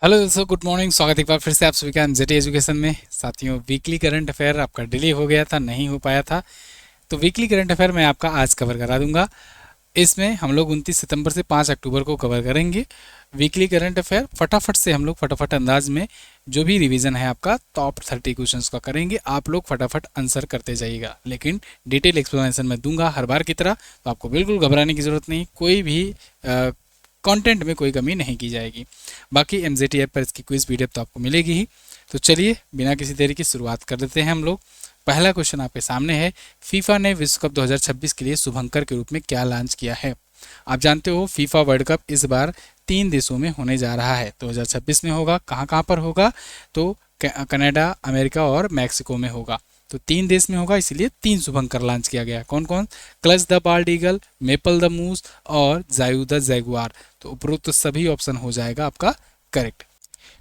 Hello दोस्तों, good morning. स्वागत है एक बार फिर से आप सभी का एनजेटी एजुकेशन में। साथियों, वीकली करंट अफेयर आपका डिले हो गया था, नहीं हो पाया था, तो वीकली करंट अफेयर मैं आपका आज कवर करा दूंगा। इसमें हम लोग 29 सितंबर से 5 अक्टूबर को कवर करेंगे वीकली करंट अफेयर। फटाफट से हम लोग फटाफट अंदाज में जो भी रिवीजन है आपका टॉप 30 क्वेश्चंस का करेंगे। आप लोग फटाफट आंसर करते जाइएगा, लेकिन डिटेल एक्सप्लेनेशन में दूंगा हर बार की तरह, तो आपको बिल्कुल घबराने की जरूरत नहीं। कोई भी कंटेंट में कोई कमी नहीं की जाएगी। बाकी एमजेटी ऐप पर इसकी क्विज पीडीएफ तो आपको मिलेगी ही। तो चलिए बिना किसी देरी की शुरुआत कर देते हैं हम लोग। पहला क्वेश्चन आपके सामने है, फीफा ने विश्व कप 2026 के लिए शुभंकर के रूप में क्या लॉन्च किया है? आप जानते हो फीफा वर्ल्ड कप इस बार 3 देशों में होने जा रहा है। 2026 में होगा। कहाँ कहाँ पर होगा? तो कनाडा, अमेरिका और मैक्सिको में होगा। तो 3 देश में होगा, इसीलिए 3 शुभंकर लॉन्च किया गया। कौन कौन? Clutch the bald eagle, Maple the moose और जायू द जैगुआर। तो उपरोक्त सभी ऑप्शन हो जाएगा आपका करेक्ट।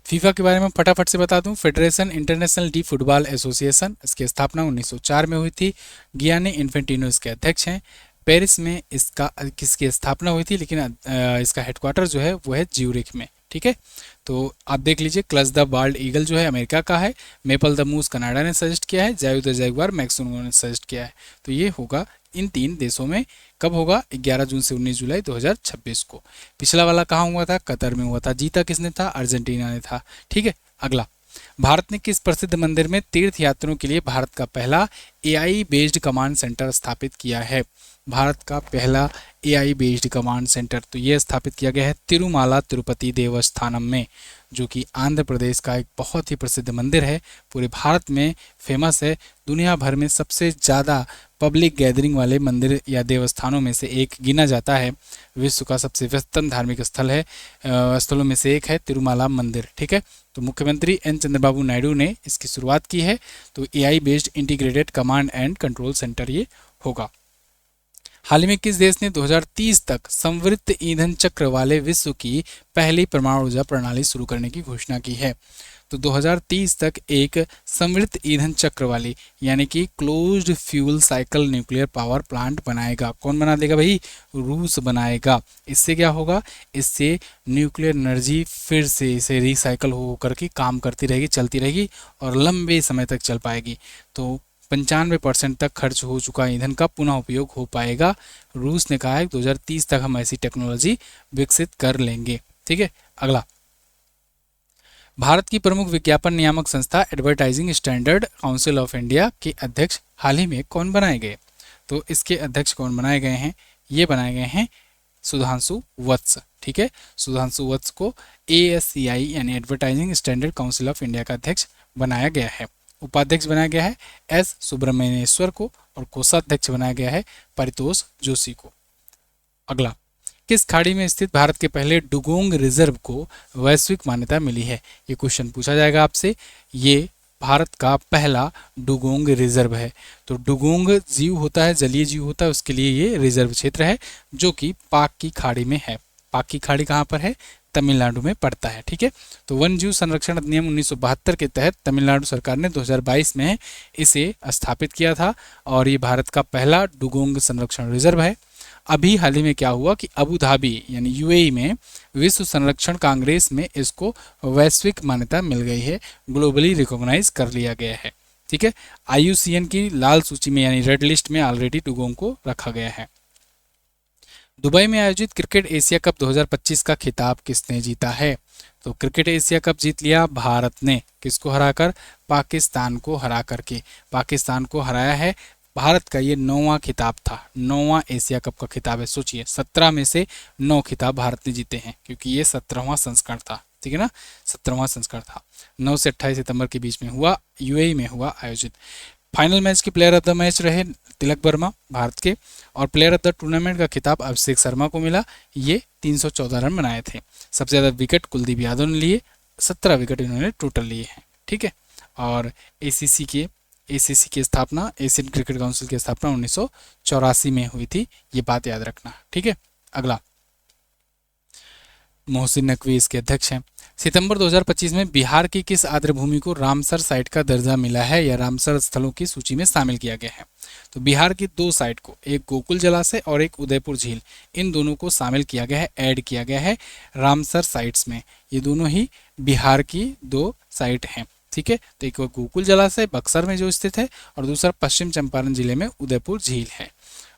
फीफा के बारे में फटाफट से बता दूं, federation international D football association, इसकी स्थापना 1904 में हुई थी। गियानी इन्फेंटिनो इसके अध्यक्ष हैं। पेरिस में इसका किसकी स्थापना हुई थी, लेकिन इसका हेडक्वार्टर जो है वो है ज्यूरिख में। ठीक है, तो आप देख लीजिए, क्लच द बाल्ड ईगल जो है अमेरिका का है, मेपल द मूस कनाडा ने सजेस्ट किया है, जायू द जैगुआर मैक्सिको ने सजेस्ट किया है। तो ये होगा इन 3 देशों में। कब होगा? 11 जून से 19 जुलाई 2026 को। पिछला वाला कहाँ हुआ था? कतर में हुआ था। जीता किसने था? अर्जेंटीना ने था। ठीक है, अगला, भारत ने किस प्रसिद्ध मंदिर में तीर्थ यात्रियों के लिए भारत का पहला एआई बेस्ड कमांड सेंटर स्थापित किया है? भारत का पहला एआई बेस्ड कमांड सेंटर तो ये स्थापित किया गया है तिरुमाला तिरुपति देवस्थानम में, जो कि आंध्र प्रदेश का एक बहुत ही प्रसिद्ध मंदिर है, पूरे भारत में फेमस है। दुनिया भर में सबसे ज़्यादा पब्लिक गैदरिंग वाले मंदिर या देवस्थानों में से एक गिना जाता है। विश्व का सबसे व्यस्तम धार्मिक स्थल है, स्थलों में से एक है तिरुमाला मंदिर। ठीक है, तो मुख्यमंत्री एन चंद्रबाबू नायडू ने इसकी शुरुआत की है। तो AI based integrated command and control centre ये होगा। हाल ही में किस देश ने 2030 तक संवृत्त ईंधन चक्र वाले विश्व की पहली परमाणु ऊर्जा प्रणाली शुरू करने की घोषणा की है? तो 2030 तक एक समृद्ध ईंधन चक्र वाली यानी कि closed fuel cycle nuclear power plant बनाएगा। कौन बना देगा भाई? रूस बनाएगा। इससे क्या होगा? इससे न्यूक्लियर एनर्जी फिर से इसे रिसाइकल हो करके काम करती रहेगी, चलती रहेगी और लंबे समय तक चल पाएगी। तो 95% तक खर्च हो चुका ईंधन का पुनः उपयोग हो पाएगा। रूस ने कहा है 2030 तक हम ऐसी टेक्नोलॉजी विकसित कर लेंगे। ठीक है, अगला, भारत की प्रमुख विज्ञापन नियामक संस्था advertising standard council of India के अध्यक्ष हाल ही में कौन बनाए गए? तो इसके अध्यक्ष कौन बनाए गए हैं? ये बनाए गए हैं सुधांशु वत्स। ठीक है, सुधांशु वत्स को ASCI यानी advertising standard council of India का अध्यक्ष बनाया गया है। उपाध्यक्ष बनाया गया है S सुब्रमण्येश्वर को और कोषाध्यक्ष बनाया गया है परितोष जोशी को। अगला, किस खाड़ी में स्थित भारत के पहले डुगोंग रिजर्व को वैश्विक मान्यता मिली है? ये क्वेश्चन पूछा जाएगा आपसे। ये भारत का पहला डुगोंग रिजर्व है। तो डुगोंग जीव होता है, जलीय जीव होता है, उसके लिए ये रिजर्व क्षेत्र है जो कि पाक की खाड़ी में है। पाक की खाड़ी कहाँ पर है? तमिलनाडु में पड़ता है। ठीक है, तो वन जीव संरक्षण अधिनियम 1972 के तहत तमिलनाडु सरकार ने 2022 में इसे स्थापित किया था और ये भारत का पहला डुगोंग संरक्षण रिजर्व है। अभी हाल ही में क्या हुआ कि अबू धाबी यानी यूएई में विश्व संरक्षण कांग्रेस में इसको वैश्विक मान्यता मिल गई है, ग्लोबली रिकॉग्नाइज कर लिया गया है। ठीक है, IUCN की लाल सूची में यानी रेड लिस्ट में ऑलरेडी डुगोंग को रखा गया है। दुबई में आयोजित क्रिकेट एशिया कप 2025 का खिताब किसने जीता है? तो क्रिकेट एशिया कप जीत लिया भारत ने। किसको हराकर? पाकिस्तान को हरा करके। पाकिस्तान को हराया है। भारत का ये 9वां खिताब था, 9वां एशिया कप का खिताब है। सोचिए, 17 में से 9 खिताब भारत ने जीते हैं, क्योंकि ये 17वां संस्करण था। ठीक है ना, 17वां संस्करण था। 9 से 28 सितंबर के बीच में हुआ, यूएई में हुआ आयोजित। फाइनल मैच के प्लेयर ऑफ द मैच रहे तिलक वर्मा भारत के, और प्लेयर ऑफ द टूर्नामेंट का खिताब अभिषेक शर्मा को मिला। ये 314 रन बनाए थे। सबसे ज़्यादा विकेट कुलदीप यादव ने लिए, 17 विकेट इन्होंने टोटल लिए हैं। ठीक है, और ACC की स्थापना, एशियन क्रिकेट काउंसिल की स्थापना 1984 में हुई थी। ये बात याद रखना। ठीक है, अगला, मोहसिन नकवी इसके अध्यक्ष हैं। सितंबर 2025 में बिहार की किस आर्द्रभूमि को रामसर साइट का दर्जा मिला है या रामसर स्थलों की सूची में शामिल किया गया है? तो बिहार की 2 साइट को, एक गोकुल जलाशय और एक उदयपुर झील, इन दोनों को शामिल किया गया है, ऐड किया गया है रामसर साइट्स में। ये दोनों ही बिहार की 2 साइट हैं। ठीक है, तो एक गोकुल जलाशय बक्सर में जो स्थित है और दूसरा पश्चिम चंपारण जिले में उदयपुर झील है।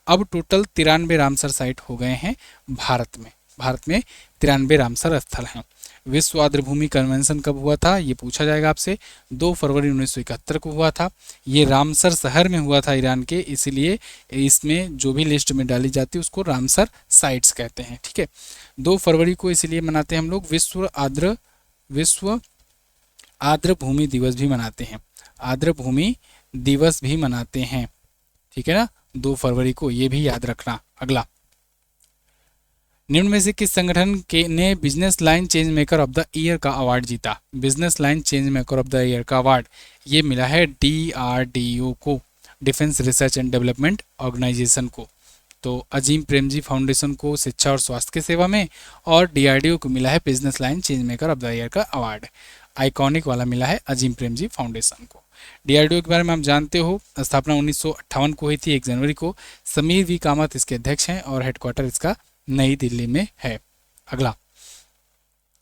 अब टोटल 93 रामसर साइट हो गए हैं भारत में। भारत में 93 रामसर स्थल हैं। विश्व आर्द्रभूमि कन्वेंशन कब हुआ था, ये पूछा जाएगा आपसे। 2 फरवरी 1971 को हुआ था। ये रामसर शहर में हुआ था ईरान के, इसीलिए इसमें जो भी लिस्ट में डाली जाती है उसको रामसर साइट्स कहते हैं। ठीक है, 2 फरवरी को इसलिए मनाते हैं हम लोग विश्व आर्द्र भूमि दिवस भी मनाते हैं। आर्द्र भूमि दिवस भी मनाते हैं। ठीक है ना, 2 फरवरी को, ये भी याद रखना। अगला, निम्न में से किस संगठन के ने business line change maker of the year का अवार्ड जीता। Business line change maker of the year का अवार्ड ये मिला है DRDO को, defence research and development organisation को। तो अजीम प्रेमजी फाउंडेशन को शिक्षा और स्वास्थ्य की सेवा में, और DRDO को मिला है business line change maker of the year का अवार्ड। आइकॉनिक वाला मिला है अजीम प्रेमजी फाउंडेशन को। DRDO के बारे में आप जानते हो, स्थापना 1958 को हुई थी, 1 जनवरी को। समीर वी कामत इसके अध्यक्ष हैं और हेडक्वार्टर इसका नई दिल्ली में है। अगला,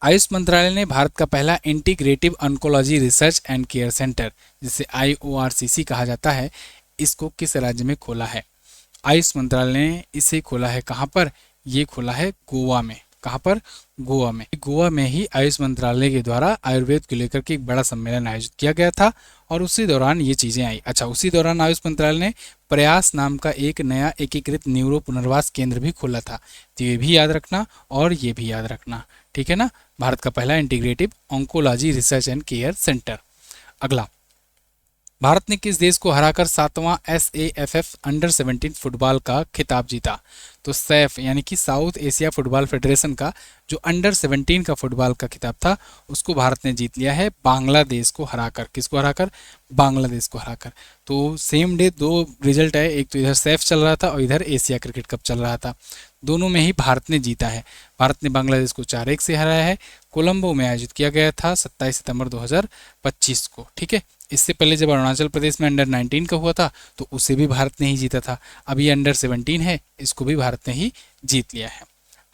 आयुष मंत्रालय ने भारत का पहला integrative oncology research and care centre, जिसे IORCC कहा जाता है, इसको किस राज्य में खोला है। आयुष मंत्रालय ने इसे खोला है कहाँ पर, ये खोला है गोवा में। कहाँ पर, गोवा में। गोवा में ही आयुष मंत्रालय के द्वारा आयुर्वेद को लेकर के एक बड़ा सम्मेलन आयोजित किया गया था और उसी दौरान ये चीज़ें आई। अच्छा, उसी दौरान आयुष मंत्रालय ने प्रयास नाम का एक नया एकीकृत न्यूरो पुनर्वास केंद्र भी खोला था। तो ये भी याद रखना और ये भी याद रखना। ठीक है ना, भारत का पहला integrative oncology research and care centre. अगला, भारत ने किस देश को हराकर 7वां SAFF अंडर 17 फुटबॉल का खिताब जीता। तो सैफ यानी कि साउथ एशिया फुटबॉल फेडरेशन का जो अंडर 17 का फुटबॉल का खिताब था उसको भारत ने जीत लिया है बांग्लादेश को हराकर। किसको हराकर, बांग्लादेश को हराकर। तो सेम डे 2 रिजल्ट है, एक तो इधर सैफ चल रहा था और इधर एशिया क्रिकेट कप चल रहा था। दोनों में ही भारत ने जीता है। भारत ने बांग्लादेश को 4-1 से हराया है। कोलंबो में आयोजित किया गया था 27 सितंबर 2025 को। ठीक है, इससे पहले जब अरुणाचल प्रदेश में अंडर 19 का हुआ था तो उसे भी भारत ने ही जीता था। अब ये अंडर 17 है, इसको भी भारत ने ही जीत लिया है।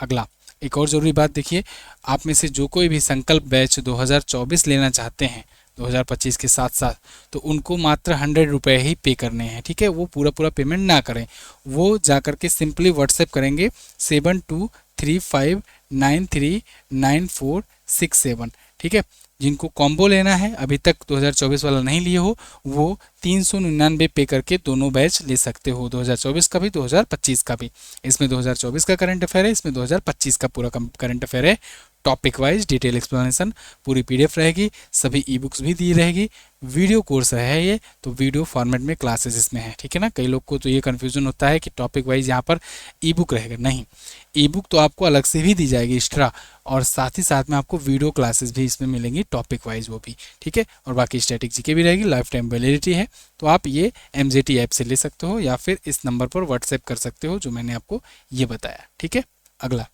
अगला, एक और जरूरी बात देखिए, आप में से जो कोई भी संकल्प बैच 2024 लेना चाहते हैं 2025 के साथ साथ, तो उनको मात्र 100 रुपये ही पे करने हैं। ठीक है, वो पूरा पेमेंट ना करें, वो जा करके सिंपली व्हाट्सएप करेंगे 7235939467। ठीक है, जिनको कॉम्बो लेना है, अभी तक 2024 वाला नहीं लिए हो, वो 399 पे करके दोनों बैच ले सकते हो, 2024 का भी 2025 का भी। इसमें 2024 का करंट अफेयर है, इसमें 2025 का पूरा करंट अफेयर है। टॉपिक वाइज डिटेल एक्सप्लेनेशन, पूरी PDF रहेगी, सभी ई बुक्स भी दी रहेगी। वीडियो कोर्स है ये, तो वीडियो फॉर्मेट में क्लासेस इसमें है। ठीक है ना, कई लोग को तो ये कन्फ्यूजन होता है कि टॉपिक वाइज यहाँ पर ई बुक रहेगा। नहीं, ई बुक तो आपको अलग से भी दी जाएगी एक्स्ट्रा, और साथ ही साथ में आपको वीडियो क्लासेस भी इसमें मिलेंगी टॉपिक वाइज, वो भी। ठीक है, और बाकी स्टैटिक जीके भी रहेगी, लाइफ टाइम वैलिडिटी है। तो आप ये MJT ऐप से ले सकते हो या फिर इस नंबर पर व्हाट्सएप कर सकते हो जो मैंने आपको ये बताया। ठीक है, अगला,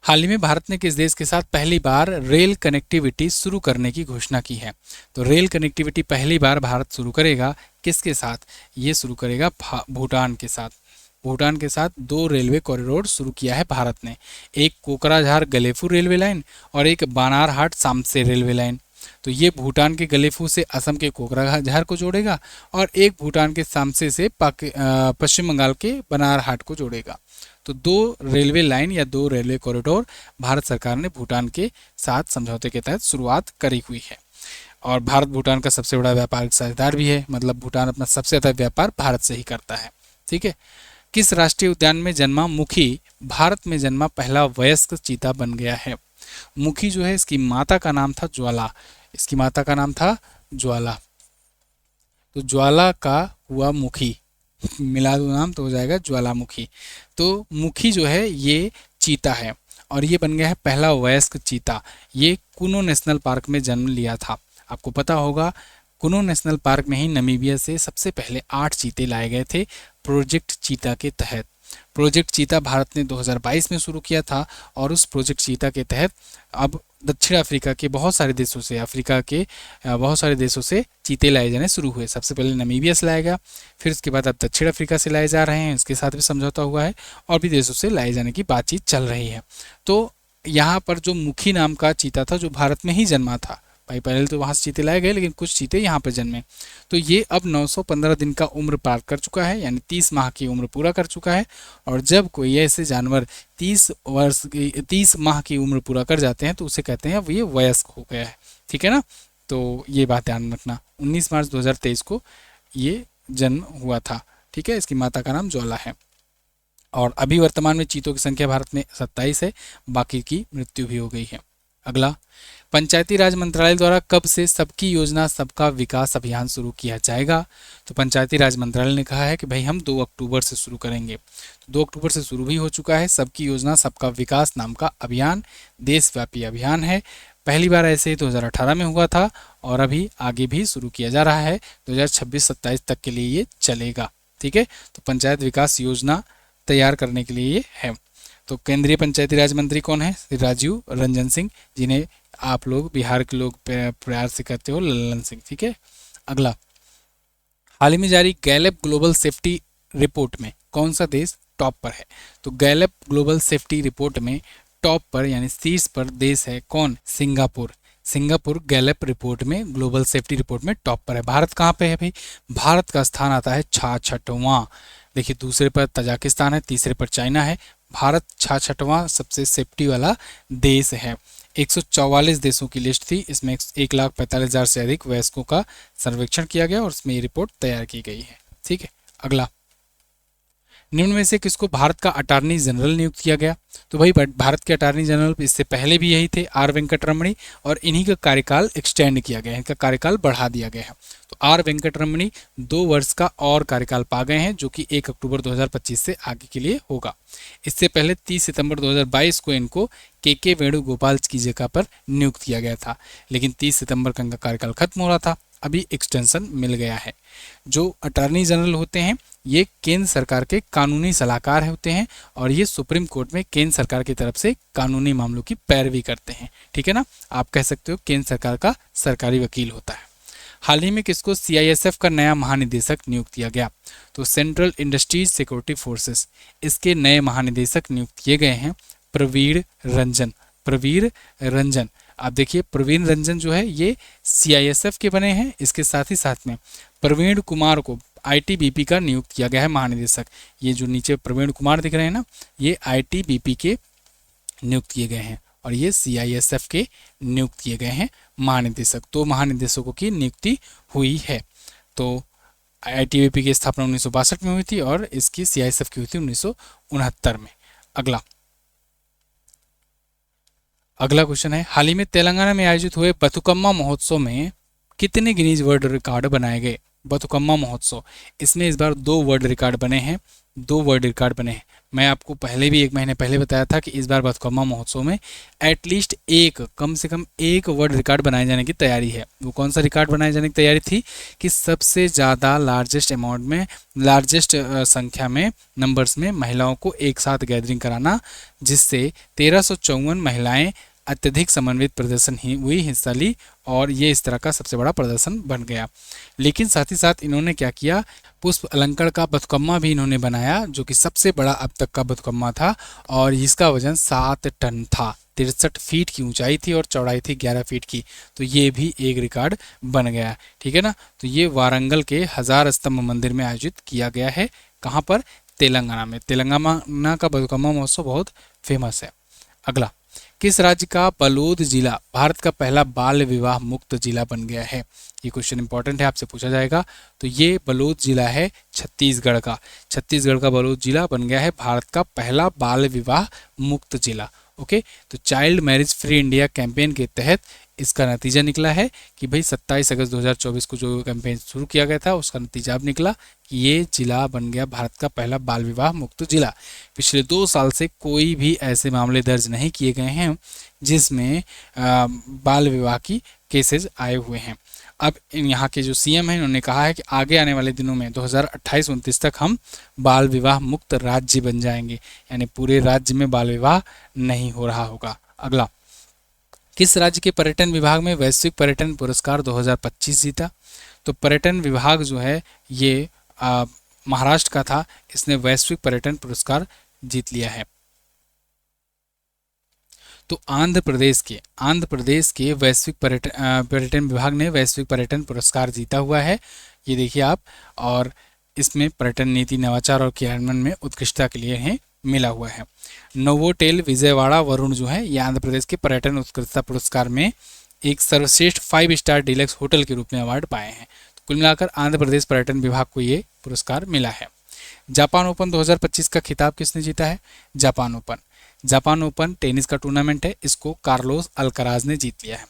हाल ही में भारत ने किस देश के साथ पहली बार रेल कनेक्टिविटी शुरू करने की घोषणा की है। तो रेल कनेक्टिविटी पहली बार भारत शुरू करेगा किसके साथ, ये शुरू करेगा भूटान के साथ। भूटान के साथ 2 रेलवे कॉरिडोर शुरू किया है भारत ने, एक कोकराझार गलेफू रेलवे लाइन और एक बानारहाट सामसे रेलवे लाइन। तो ये भूटान के गलेफू से असम के कोकराझार को जोड़ेगा और एक भूटान के सामसे से पश्चिम बंगाल के बनारहाट को जोड़ेगा। तो 2 रेलवे लाइन या 2 रेलवे कॉरिडोर भारत सरकार ने भूटान के साथ समझौते के तहत शुरुआत करी हुई है। और भारत भूटान का सबसे बड़ा व्यापारिक साझेदार भी है, मतलब भूटान अपना सबसे ज़्यादा व्यापार भारत से ही करता है। ठीक है, किस राष्ट्रीय उद्यान में जन्मा मुखी भारत में जन्मा पहला वयस्क चीता बन गया है। मुखी जो है, इसकी माता का नाम था ज्वाला। इसकी माता का नाम था ज्वाला, तो ज्वाला का हुआ मुखी, मिला दो नाम तो हो जाएगा ज्वालामुखी। तो मुखी जो है ये चीता है और ये बन गया है पहला वयस्क चीता। ये कुनो नेशनल पार्क में जन्म लिया था। आपको पता होगा कुनो नेशनल पार्क में ही नामीबिया से सबसे पहले 8 चीते लाए गए थे प्रोजेक्ट चीता के तहत। प्रोजेक्ट चीता भारत ने 2022 में शुरू किया था और उस प्रोजेक्ट चीता के तहत अब दक्षिण अफ्रीका के बहुत सारे देशों से, अफ्रीका के बहुत सारे देशों से चीते लाए जाने शुरू हुए। सबसे पहले नामीबिया से लाया गया, फिर उसके बाद अब दक्षिण अफ्रीका से लाए जा रहे हैं, इसके साथ भी समझौता हुआ है और भी देशों से लाए जाने की बातचीत चल रही है। तो यहाँ पर जो मुखी नाम का चीता था जो भारत में ही जन्मा था, भाई पहले तो वहाँ से चीते लाए गए लेकिन कुछ चीते यहाँ पर जन्मे, तो ये अब 915 दिन का उम्र पार कर चुका है, यानी 30 माह की उम्र पूरा कर चुका है। और जब कोई ऐसे जानवर 30 माह की उम्र पूरा कर जाते हैं तो उसे कहते हैं अब ये वयस्क हो गया है, ठीक है ना। तो ये बात ध्यान रखना। 19 मार्च 2023 को ये जन्म हुआ था, ठीक है। इसकी माता का नाम ज्वाला है। और अभी वर्तमान में चीतों की संख्या भारत में 27 है, बाकी की मृत्यु भी हो गई है। अगला, पंचायती राज मंत्रालय द्वारा कब से सबकी योजना सबका विकास अभियान शुरू किया जाएगा? तो पंचायती राज मंत्रालय ने कहा है कि भाई हम 2 अक्टूबर से शुरू करेंगे। तो 2 अक्टूबर से शुरू भी हो चुका है सबकी योजना सबका विकास नाम का अभियान, देशव्यापी अभियान है। पहली बार ऐसे ही 2018 में हुआ था और अभी आगे भी शुरू किया जा रहा है, 2026-27 तक के लिए ये चलेगा, ठीक है। तो पंचायत विकास योजना तैयार करने के लिए ये है। तो केंद्रीय पंचायती राज मंत्री कौन है? राजीव रंजन सिंह, जिन्हें आप लोग बिहार के लोग प्यार से कहते हो लल्लन सिंह, ठीक है। अगला, हाल ही में जारी गैलेप ग्लोबल सेफ्टी रिपोर्ट में कौन सा देश टॉप पर है? तो गैलेप ग्लोबल सेफ्टी रिपोर्ट में टॉप पर यानी शीर्ष पर देश है कौन? सिंगापुर। सिंगापुर गैलेप रिपोर्ट में, ग्लोबल सेफ्टी रिपोर्ट में टॉप पर है। भारत कहाँ पे है भाई? भारत का स्थान आता है 66वां। देखिए, दूसरे पर तजाकिस्तान है, तीसरे पर चाइना है, भारत 66वां सबसे सेफ्टी वाला देश है। 144 देशों की लिस्ट थी, इसमें 1,45,000 से अधिक वयस्कों का सर्वेक्षण किया गया और उसमें ये रिपोर्ट तैयार की गई है, ठीक है। अगला, निम्न में से किसको भारत का अटॉर्नी जनरल नियुक्त किया गया? तो भाई भारत के अटॉर्नी जनरल इससे पहले भी यही थे, आर वेंकटरमणी, और इन्हीं का कार्यकाल एक्सटेंड किया गया है, इनका कार्यकाल बढ़ा दिया गया है। तो आर वेंकटरमणी 2 वर्ष का और कार्यकाल पा गए हैं, जो कि 1 अक्टूबर 2025 से आगे के लिए होगा। इससे पहले 30 सितंबर 2022 को इनको के वेणुगोपाल की जगह पर नियुक्त किया गया था, लेकिन 30 सितंबर का इनका कार्यकाल खत्म हो रहा था, अभी एक्सटेंशन मिल गया है। जो अटॉर्नी जनरल होते हैं ये केंद्र सरकार के कानूनी सलाहकार होते हैं और ये सुप्रीम कोर्ट में केंद्र सरकार की तरफ से कानूनी मामलों की पैरवी करते हैं, ठीक है ना। आप कह सकते हो केंद्र सरकार का सरकारी वकील होता है। हाल ही में किसको सीआईएसएफ का नया महानिदेशक नियुक्त किया गया? तो सेंट्रल इंडस्ट्रीज सिक्योरिटी फोर्सेस, इसके नए महानिदेशक नियुक्त किए गए हैं प्रवीण रंजन। प्रवीण रंजन, आप देखिए प्रवीण रंजन जो है ये सीआईएसएफ के बने हैं। इसके साथ ही साथ में प्रवीण कुमार को आईटीबीपी का नियुक्त किया गया है महानिदेशक। ये जो नीचे प्रवीण कुमार दिख रहे हैं ना, ये आईटीबीपी के नियुक्त किए गए हैं और ये सीआईएसएफ के नियुक्त किए गए हैं महानिदेशक। 2 महानिदेशकों की नियुक्ति हुई है। तो आईटीबीपी की स्थापना 1962 में हुई थी और इसकी सीआईएसएफ की हुई थी 1969 में। अगला क्वेश्चन है, हाल ही में तेलंगाना में आयोजित हुए बथुकम्मा महोत्सव में कितने गिनीज वर्ल्ड रिकॉर्ड बनाए गए? बथुकम्मा महोत्सव, इसमें इस बार 2 वर्ल्ड रिकॉर्ड बने हैं, 2 वर्ल्ड रिकॉर्ड बने हैं। मैं आपको पहले भी 1 महीने पहले बताया था कि इस बार बथुकम्मा महोत्सव में एटलीस्ट कम से कम एक वर्ल्ड रिकॉर्ड बनाए जाने की तैयारी है। वो कौन सा रिकॉर्ड बनाए जाने की तैयारी थी कि सबसे ज़्यादा लार्जेस्ट संख्या में नंबर्स में महिलाओं को एक साथ गैदरिंग कराना, जिससे 1354 महिलाएं अत्यधिक समन्वित प्रदर्शन हुई हिस्सा ली और ये इस तरह का सबसे बड़ा प्रदर्शन बन गया। लेकिन साथ ही साथ इन्होंने क्या किया, पुष्प अलंकरण का बथुकम्मा भी इन्होंने बनाया, जो कि सबसे बड़ा अब तक का बथुकम्मा था और इसका वजन 7 टन था। 63 फीट की ऊंचाई थी और चौड़ाई थी 11 फीट की। तो ये भी एक रिकॉर्ड बन गया, ठीक है ना। तो ये वारंगल के 1000 स्तंभ मंदिर में आयोजित किया गया है। कहाँ पर? तेलंगाना में। तेलंगाना का बथुकम्मा महोत्सव बहुत फेमस है। अगला, किस राज्य का बलोद जिला भारत का पहला बाल विवाह मुक्त जिला बन गया है? ये क्वेश्चन इंपॉर्टेंट है, आपसे पूछा जाएगा। तो ये बलोद जिला है छत्तीसगढ़ का। छत्तीसगढ़ का बलोद जिला बन गया है भारत का पहला बाल विवाह मुक्त जिला। ओके, तो child marriage free India campaign के तहत इसका नतीजा निकला है कि भाई 27 अगस्त 2024 को जो कैंपेन शुरू किया गया था उसका नतीजा अब निकला कि ये जिला बन गया भारत का पहला बाल विवाह मुक्त जिला। पिछले 2 साल से कोई भी ऐसे मामले दर्ज नहीं किए गए हैं जिसमें बाल विवाह की केसेस आए हुए हैं। अब यहाँ के जो सीएम हैं उन्होंने कहा है कि आगे आने वाले दिनों में 2028-29 तक हम बाल विवाह मुक्त राज्य बन जाएंगे, यानी पूरे राज्य में बाल विवाह नहीं हो रहा होगा। अगला, किस राज्य के पर्यटन विभाग में वैश्विक पर्यटन पुरस्कार 2025 जीता? तो पर्यटन विभाग जो है ये महाराष्ट्र का था, इसने वैश्विक पर्यटन पुरस्कार जीत लिया है। तो आंध्र प्रदेश के वैश्विक पर्यटन विभाग ने वैश्विक पर्यटन पुरस्कार जीता हुआ है, ये देखिए आप। और इसमें पर्यटन नीति, नवाचार और क्रियान्वयन में उत्कृष्टता के लिए इन्हें मिला हुआ है। नोवोटेल विजयवाड़ा वरुण जो है, ये आंध्र प्रदेश के पर्यटन उत्कृष्टता पुरस्कार में एक सर्वश्रेष्ठ 5 स्टार डीलक्स होटल के रूप में अवार्ड पाए हैं। तो कुल मिलाकर आंध्र प्रदेश पर्यटन विभाग को ये पुरस्कार मिला है। जापान ओपन 2025 का खिताब किसने जीता है? जापान ओपन टेनिस का टूर्नामेंट है, इसको कार्लोस अल्कराज ने जीत लिया है।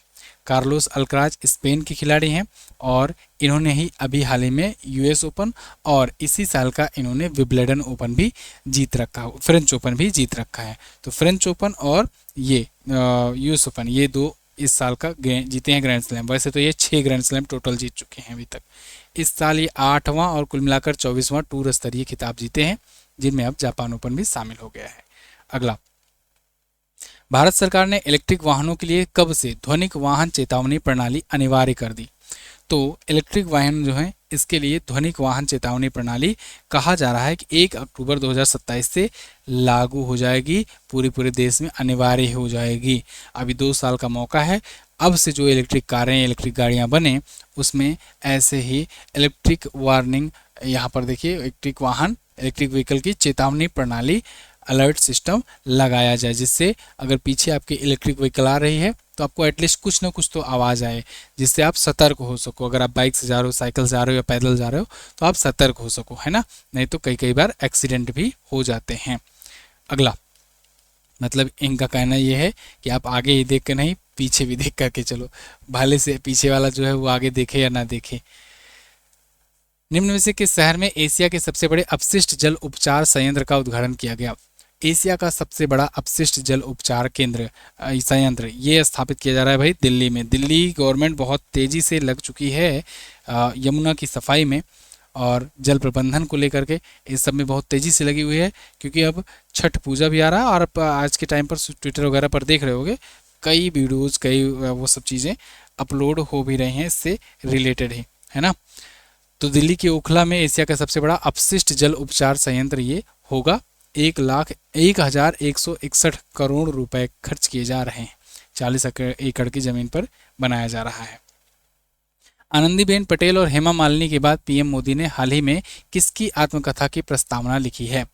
कार्लोस अल्कराज स्पेन के खिलाड़ी हैं और इन्होंने ही अभी हाल ही में यूएस ओपन और इसी साल का इन्होंने विंबलडन ओपन भी जीत रखा, फ्रेंच ओपन भी जीत रखा है। तो फ्रेंच ओपन और ये यूएस ओपन, ये दो इस साल का जीते हैं ग्रैंड स्लैम। वैसे तो ये 6 ग्रैंड स्लैम टोटल जीत चुके हैं अभी तक। इस साल ये 8वां और कुल मिलाकर 24वां टूर स्तरीय खिताब जीते हैं, जिनमें अब जापान ओपन भी शामिल हो गया है। अगला, भारत सरकार ने इलेक्ट्रिक वाहनों के लिए कब से ध्वनिक वाहन चेतावनी प्रणाली अनिवार्य कर दी? तो इलेक्ट्रिक वाहन जो है, इसके लिए ध्वनिक वाहन चेतावनी प्रणाली कहा जा रहा है कि 1 अक्टूबर 2027 से लागू हो जाएगी, पूरे देश में अनिवार्य हो जाएगी। अभी 2 साल का मौका है। अब से जो इलेक्ट्रिक कारें, इलेक्ट्रिक गाड़ियां बने, उसमें ऐसे ही इलेक्ट्रिक वार्निंग, यहाँ पर देखिए इलेक्ट्रिक वाहन, इलेक्ट्रिक व्हीकल की चेतावनी प्रणाली, अलर्ट सिस्टम लगाया जाए, जिससे अगर पीछे आपकी इलेक्ट्रिक व्हीकल आ रही है तो आपको एटलीस्ट कुछ ना कुछ तो आवाज़ आए, जिससे आप सतर्क हो सको। अगर आप बाइक से जा रहे हो, साइकिल से जा रहे हो या पैदल जा रहे हो, तो आप सतर्क हो सको, है ना। नहीं तो कई बार एक्सीडेंट भी हो जाते हैं। अगला, मतलब इनका कहना यह है कि आप आगे ही देख कर नहीं, पीछे भी देख करके चलो, भाले से पीछे वाला जो है वो आगे देखे या ना देखे। निम्न में से किस शहर में एशिया के सबसे बड़े अपशिष्ट जल उपचार संयंत्र का उद्घाटन किया गया? एशिया का सबसे बड़ा अपशिष्ट जल उपचार केंद्र संयंत्र ये स्थापित किया जा रहा है भाई दिल्ली में। दिल्ली गवर्नमेंट बहुत तेज़ी से लग चुकी है यमुना की सफाई में और जल प्रबंधन को लेकर के इस सब में बहुत तेज़ी से लगी हुई है, क्योंकि अब छठ पूजा भी आ रहा है और आज के टाइम पर ट्विटर वगैरह पर देख रहे होगे कई वीडियोज़, कई वो सब चीज़ें अपलोड हो भी रही हैं इससे रिलेटेड ही, है ना। तो दिल्ली के ओखला में एशिया का सबसे बड़ा अपशिष्ट जल उपचार संयंत्र ये होगा। 1,01,161 करोड़ रुपए खर्च किए जा रहे हैं। 40 एकड़ की ज़मीन पर बनाया जा रहा है। आनंदीबेन पटेल और हेमा मालिनी के बाद पीएम मोदी ने हाल ही में किसकी आत्मकथा की प्रस्तावना लिखी है?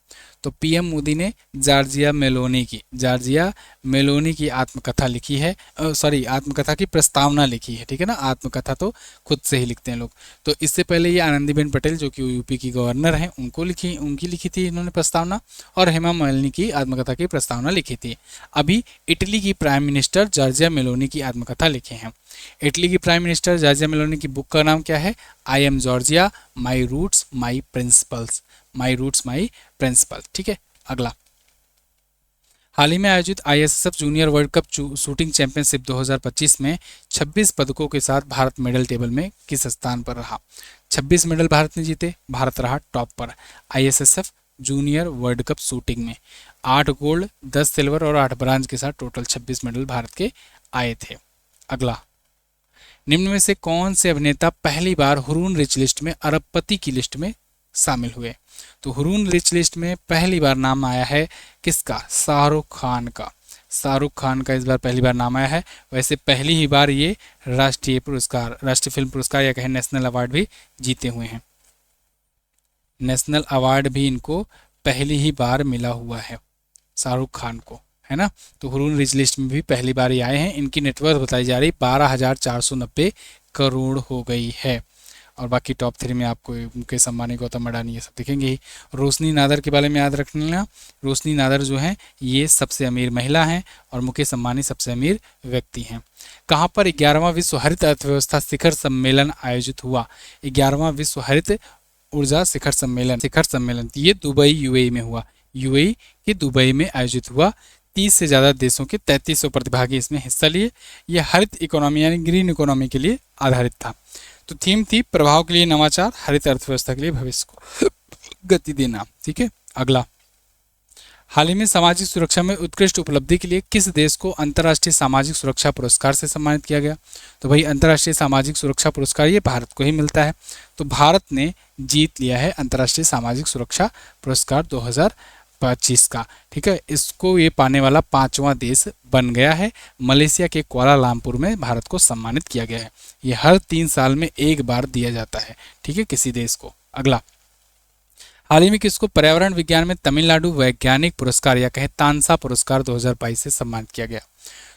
तो पीएम मोदी ने जॉर्जिया मेलोनी की आत्मकथा लिखी है, आत्मकथा की प्रस्तावना लिखी है, ठीक है ना। आत्मकथा तो खुद से ही लिखते हैं लोग। तो इससे पहले ये आनंदीबेन पटेल जो कि यूपी की गवर्नर हैं, उनकी लिखी थी इन्होंने प्रस्तावना, और हेमा मालिनी की आत्मकथा की प्रस्तावना लिखी थी। अभी इटली की प्राइम मिनिस्टर जॉर्जिया मेलोनी की आत्मकथा लिखे हैं। इटली की प्राइम मिनिस्टर जॉर्जिया मेलोनी की बुक का नाम क्या है? I am Giorgia, my roots my principles. ठीक है। अगला, हाल ही में आयोजित ISSF junior world cup shooting championship 2025 में 26 पदकों के साथ भारत मेडल टेबल में किस स्थान पर रहा? 26 मेडल भारत ने जीते, भारत रहा टॉप पर ISSF junior world cup shooting में। 8 गोल्ड, 10 सिल्वर और 8 ब्रांज के साथ टोटल 26 मेडल भारत के आए थे। अगला, निम्न में से कौन से अभिनेता पहली बार हुरून रिच लिस्ट में अरबपति की लिस्ट में शामिल हुए? तो हुरून रिच लिस्ट में पहली बार नाम आया है किसका? शाहरुख खान का। शाहरुख खान का इस बार पहली बार नाम आया है। वैसे पहली ही बार ये राष्ट्रीय फिल्म पुरस्कार या कहें नेशनल अवार्ड भी जीते हुए हैं। नेशनल अवार्ड भी इनको पहली ही बार मिला हुआ है शाहरुख खान को, है ना। तो हुरून रिच लिस्ट में भी पहली बार ही आए हैं। इनकी नेटवर्थ बताई जा रही 12,490 करोड़ हो गई है। और बाकी टॉप 3 में आपको मुकेश अंबानी, गौतम अडानी ये सब दिखेंगे ही। रोशनी नादर के बारे में याद रख लेना। रोशनी नादर जो है ये सबसे अमीर महिला हैं और मुकेश अंबानी सबसे अमीर व्यक्ति हैं। कहाँ पर 11वां विश्व हरित अर्थव्यवस्था शिखर सम्मेलन आयोजित हुआ? 11वां विश्व हरित ऊर्जा शिखर सम्मेलन ये दुबई यूएई में हुआ। यूएई के दुबई में आयोजित हुआ। 30 से ज़्यादा देशों के 3300 प्रतिभागी इसमें हिस्सा लिए। यह हरित इकोनॉमी यानी ग्रीन इकोनॉमी के लिए आधारित था। तो थीम थी प्रभाव के लिए नवाचार, हरित अर्थव्यवस्था के लिए भविष्य को गति देना। ठीक है। अगला, हाल ही में सामाजिक सुरक्षा में उत्कृष्ट उपलब्धि के लिए किस देश को अंतर्राष्ट्रीय सामाजिक सुरक्षा पुरस्कार से सम्मानित किया गया? तो भाई अंतर्राष्ट्रीय सामाजिक सुरक्षा पुरस्कार ये भारत को ही मिलता है। तो भारत ने जीत लिया है अंतर्राष्ट्रीय सामाजिक सुरक्षा पुरस्कार 2025 का, ठीक है। इसको ये पाने वाला 5वां देश बन गया है। मलेशिया के कुआलालंपुर में भारत को सम्मानित किया गया है। ये हर 3 साल में एक बार दिया जाता है, ठीक है, किसी देश को। अगला, हाल ही में किसको पर्यावरण विज्ञान में तमिलनाडु वैज्ञानिक पुरस्कार या कहे तानसा पुरस्कार 2022 से सम्मानित किया गया?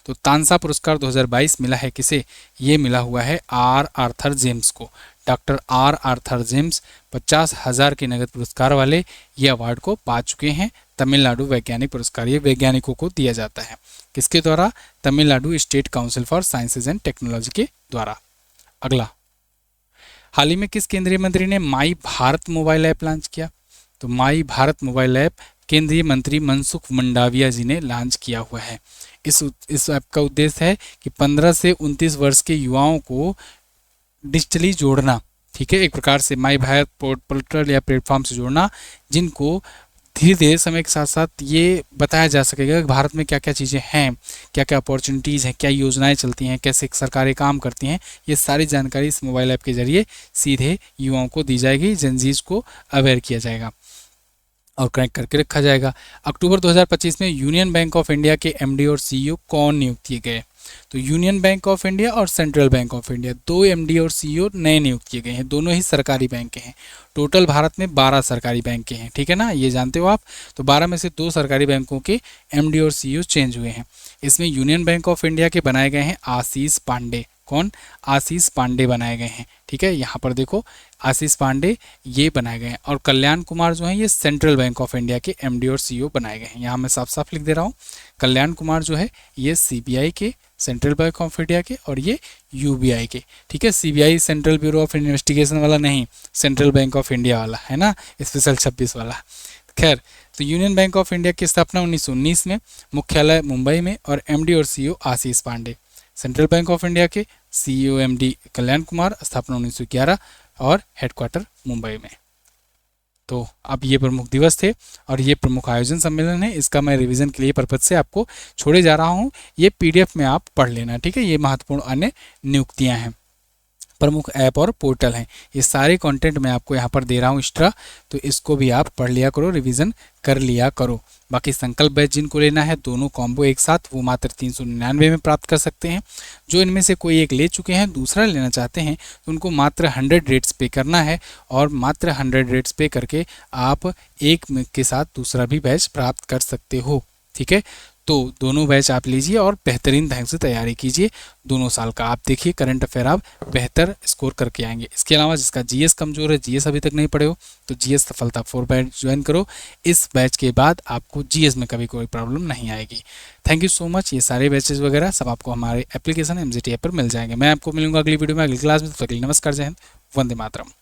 तो तानसा पुरस्कार 2022 मिला है किसे? ये मिला हुआ है आर आर्थर जेम्स को। डॉक्टर आर आर्थर जेम्स 50,000 के नगद पुरस्कार वाले ये अवार्ड को पा चुके हैं। तमिलनाडु वैज्ञानिक पुरस्कार ये वैज्ञानिकों को दिया जाता है, किसके द्वारा? Tamil Nadu state council for sciences and technology के द्वारा। अगला, हाल ही में किस केंद्रीय मंत्री ने माई भारत मोबाइल ऐप लॉन्च किया? तो माई भारत मोबाइल ऐप केंद्रीय मंत्री मनसुख मंडाविया जी ने लॉन्च किया हुआ है। इस ऐप का उद्देश्य है कि 15 से 29 वर्ष के युवाओं को डिजिटली जोड़ना, ठीक है, एक प्रकार से माई भारत पोर्टल या प्लेटफॉर्म से जोड़ना, जिनको धीरे धीरे समय के साथ साथ ये बताया जा सकेगा कि भारत में क्या क्या चीज़ें हैं, क्या क्या अपॉर्चुनिटीज़ हैं, क्या योजनाएं चलती हैं, कैसे सरकारें काम करती हैं। ये सारी जानकारी इस मोबाइल ऐप के जरिए सीधे युवाओं को दी जाएगी, जनजीज को अवेयर किया जाएगा और कनेक्ट करके रखा जाएगा। अक्टूबर 2025 में यूनियन बैंक ऑफ इंडिया के एमडी और सीईओ कौन नियुक्त किए गए? तो यूनियन बैंक ऑफ इंडिया और central bank of India, 2 MD और सीईओ नए नियुक्त किए गए हैं। दोनों ही सरकारी बैंक के हैं। टोटल भारत में 12 सरकारी बैंक के हैं, ठीक है ना, ये जानते हो आप। तो 12 में से 2 सरकारी बैंकों के एमडी और सीईओ चेंज हुए हैं। इसमें यूनियन बैंक ऑफ इंडिया के बनाए गए हैं आशीष पांडे। कौन? आशीष पांडे बनाए गए हैं, ठीक है। यहाँ पर देखो, आशीष पांडे ये बनाए गए हैं। और कल्याण कुमार जो है ये सेंट्रल बैंक ऑफ इंडिया के एमडी और सीईओ बनाए गए हैं। यहाँ मैं साफ साफ लिख दे रहा हूँ, कल्याण कुमार जो है ये सीबीआई के, सेंट्रल बैंक ऑफ इंडिया के, और ये यूबीआई के, ठीक है। CBI central bureau of investigation वाला नहीं, सेंट्रल बैंक ऑफ इंडिया वाला है ना, स्पेशल 26 वाला। खैर, तो यूनियन बैंक ऑफ इंडिया की स्थापना 1919 में, मुख्यालय मुंबई में, और एमडी और CEO Ashish Pandey. Central bank of India के सीईओ एमडी कल्याण कुमार, स्थापना 1911, और हेडक्वार्टर मुंबई में। तो अब ये प्रमुख दिवस थे और ये प्रमुख आयोजन सम्मेलन है। इसका मैं रिवीजन के लिए पर्पज से आपको छोड़े जा रहा हूँ। ये पीडीएफ में आप पढ़ लेना, ठीक है। ये महत्वपूर्ण अन्य नियुक्तियाँ हैं, प्रमुख ऐप और पोर्टल हैं। ये सारे कंटेंट मैं आपको यहाँ पर दे रहा हूँ एक्स्ट्रा, तो इसको भी आप पढ़ लिया करो, रिवीजन कर लिया करो। बाकी संकल्प बैच जिनको लेना है दोनों कॉम्बो एक साथ, वो मात्र 399 में प्राप्त कर सकते हैं। जो इनमें से कोई एक ले चुके हैं, दूसरा लेना चाहते हैं, तो उनको मात्र 100 रेट्स पे करना है, और मात्र 100 रेट्स पे करके आप एक के साथ दूसरा भी बैच प्राप्त कर सकते हो, ठीक है। तो दोनों बैच आप लीजिए और बेहतरीन ढंग से तैयारी कीजिए। दोनों साल का आप देखिए, करंट अफेयर आप बेहतर स्कोर करके आएंगे। इसके अलावा जिसका जीएस कमजोर है, जीएस अभी तक नहीं पढ़े हो, तो जीएस सफलता 4 बैच ज्वाइन करो। इस बैच के बाद आपको जीएस में कभी कोई प्रॉब्लम नहीं आएगी। Thank you so much. ये सारे बैचेस वगैरह सब आपको हमारे एप्लीकेशन MGT ऐप पर मिल जाएंगे। मैं आपको मिलूंगा अगली वीडियो में, अगली क्लास में। तब तक के लिए नमस्कार, जय हिंद, वंदे मातरम।